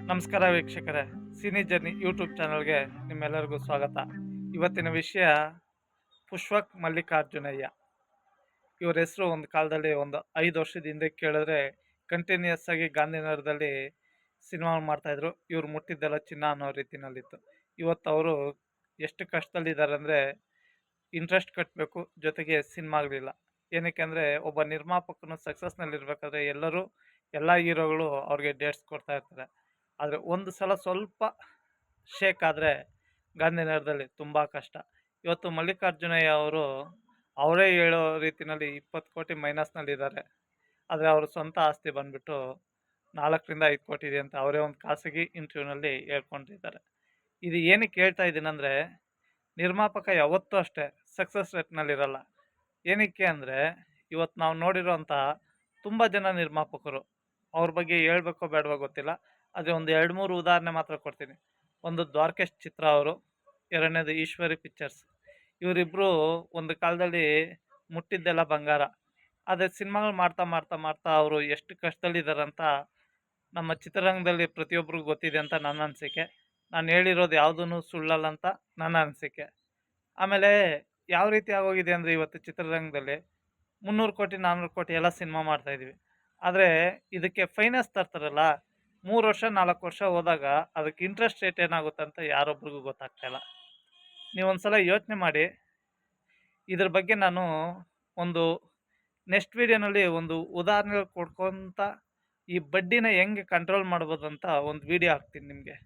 ನಮಸ್ಕಾರ ವೀಕ್ಷಕರೇ, cine journey YouTube ಚಾನಲ್ಗೆ ನಿಮ್ಮೆಲ್ಲರಿಗೂ ಸ್ವಾಗತ. ಇವತ್ತಿನ ವಿಷಯ ಪುಷ್ಪಕ್ ಮಲ್ಲಿಕಾರ್ಜುನಯ್ಯ. ಇವ್ರ ಹೆಸರು ಒಂದು ಕಾಲದಲ್ಲಿ ಒಂದು 5 ವರ್ಷದ ಹಿಂದೆ ಕೇಳಿದ್ರೆ ಕಂಟಿನ್ಯೂಸ್ ಆಗಿ ಗಾಂಧಿನಗರದಲ್ಲಿ ಸಿನಿಮಾ ಮಾಡ್ತಾಯಿದ್ರು. ಇವ್ರು ಮುಟ್ಟಿದ್ದೆಲ್ಲ ಚಿನ್ನ ಅನ್ನೋ ರೀತಿನಲ್ಲಿತ್ತು. ಇವತ್ತು ಅವರು ಎಷ್ಟು ಕಷ್ಟದಲ್ಲಿದ್ದಾರೆ ಅಂದರೆ ಇಂಟ್ರೆಸ್ಟ್ ಕಟ್ಟಬೇಕು, ಜೊತೆಗೆ ಸಿನಿಮಾಗಳಿಲ್ಲ. ಏನಕ್ಕೆ ಅಂದರೆ ಒಬ್ಬ ನಿರ್ಮಾಪಕನು ಸಕ್ಸಸ್ನಲ್ಲಿರ್ಬೇಕಾದ್ರೆ ಎಲ್ಲ ಹೀರೋಗಳು ಅವ್ರಿಗೆ ಡೇಟ್ಸ್ ಕೊಡ್ತಾ ಇರ್ತಾರೆ. ಆದರೆ ಒಂದು ಸಲ ಸ್ವಲ್ಪ ಶೇಕ್ ಆದರೆ ಗಾಂಧಿನಗರದಲ್ಲಿ ತುಂಬ ಕಷ್ಟ. ಇವತ್ತು ಮಲ್ಲಿಕಾರ್ಜುನಯ್ಯ ಅವರು ಅವರೇ ಹೇಳೋ ರೀತಿಯಲ್ಲಿ 20 ಕೋಟಿ ಮೈನಸ್ನಲ್ಲಿದ್ದಾರೆ. ಆದರೆ ಅವ್ರ ಸ್ವಂತ ಆಸ್ತಿ ಬಂದ್ಬಿಟ್ಟು 4 ರಿಂದ 5 ಕೋಟಿ ಇದೆ ಅಂತ ಅವರೇ ಒಂದು ಖಾಸಗಿ ಇಂಟರ್ವ್ಯೂನಲ್ಲಿ ಹೇಳ್ಕೊಂಡಿದ್ದಾರೆ. ಇದು ಏನಕ್ಕೆ ಹೇಳ್ತಾ ಇದ್ದೀನಂದರೆ, ನಿರ್ಮಾಪಕ ಯಾವತ್ತೂ ಅಷ್ಟೇ ಸಕ್ಸಸ್ ರೇಟ್ನಲ್ಲಿರಲ್ಲ. ಏನಕ್ಕೆ ಅಂದರೆ ಇವತ್ತು ನಾವು ನೋಡಿರೋಂಥ ತುಂಬ ಜನ ನಿರ್ಮಾಪಕರು, ಅವ್ರ ಬಗ್ಗೆ ಹೇಳ್ಬೇಕೋ ಬೇಡವೋ ಗೊತ್ತಿಲ್ಲ, ಆದರೆ ಒಂದು 2-3 ಉದಾಹರಣೆ ಮಾತ್ರ ಕೊಡ್ತೀನಿ. ಒಂದು ದ್ವಾರಕೇಶ್ ಚಿತ್ರ ಅವರು, ಎರಡನೇದು ಈಶ್ವರಿ ಪಿಕ್ಚರ್ಸ್. ಇವರಿಬ್ಬರು ಒಂದು ಕಾಲದಲ್ಲಿ ಮುಟ್ಟಿದ್ದೆಲ್ಲ ಬಂಗಾರ. ಆದರೆ ಸಿನಿಮಾಗಳು ಮಾಡ್ತಾ ಮಾಡ್ತಾ ಮಾಡ್ತಾ ಅವರು ಎಷ್ಟು ಕಷ್ಟದಲ್ಲಿದ್ದಾರಂತ ನಮ್ಮ ಚಿತ್ರರಂಗದಲ್ಲಿ ಪ್ರತಿಯೊಬ್ಬರಿಗೂ ಗೊತ್ತಿದೆ ಅಂತ ನನ್ನ ಅನಿಸಿಕೆ. ನಾನು ಹೇಳಿರೋದು ಯಾವುದೂ ಸುಳ್ಳಲ್ಲ ಅಂತ ನನ್ನ ಅನಿಸಿಕೆ. ಆಮೇಲೆ ಯಾವ ರೀತಿ ಆಗೋಗಿದೆ ಅಂದರೆ ಇವತ್ತು ಚಿತ್ರರಂಗದಲ್ಲಿ 300 ಕೋಟಿ 400 ಕೋಟಿ ಎಲ್ಲ ಸಿನಿಮಾ ಮಾಡ್ತಾಯಿದ್ವಿ. ಆದರೆ ಇದಕ್ಕೆ ಫೈನಾನ್ಸ್ ತರ್ತಾರಲ್ಲ, 3 ವರ್ಷ 4 ವರ್ಷ ಹೋದಾಗ ಅದಕ್ಕೆ ಇಂಟ್ರೆಸ್ಟ್ ರೇಟ್ ಏನಾಗುತ್ತೆ ಅಂತ ಯಾರೊಬ್ರಿಗೂ ಗೊತ್ತಾಗ್ತಾಯಿಲ್ಲ. ನೀವೊಂದ್ಸಲ ಯೋಚನೆ ಮಾಡಿ. ಇದ್ರ ಬಗ್ಗೆ ನಾನು ಒಂದು ನೆಕ್ಸ್ಟ್ ವೀಡಿಯೋನಲ್ಲಿ ಒಂದು ಉದಾಹರಣೆಗಳು ಕೊಡ್ಕೊತ ಈ ಬಡ್ಡಿನ ಹೆಂಗೆ ಕಂಟ್ರೋಲ್ ಮಾಡ್ಬೋದು ಅಂತ ಒಂದು ವಿಡಿಯೋ ಹಾಕ್ತೀನಿ ನಿಮಗೆ.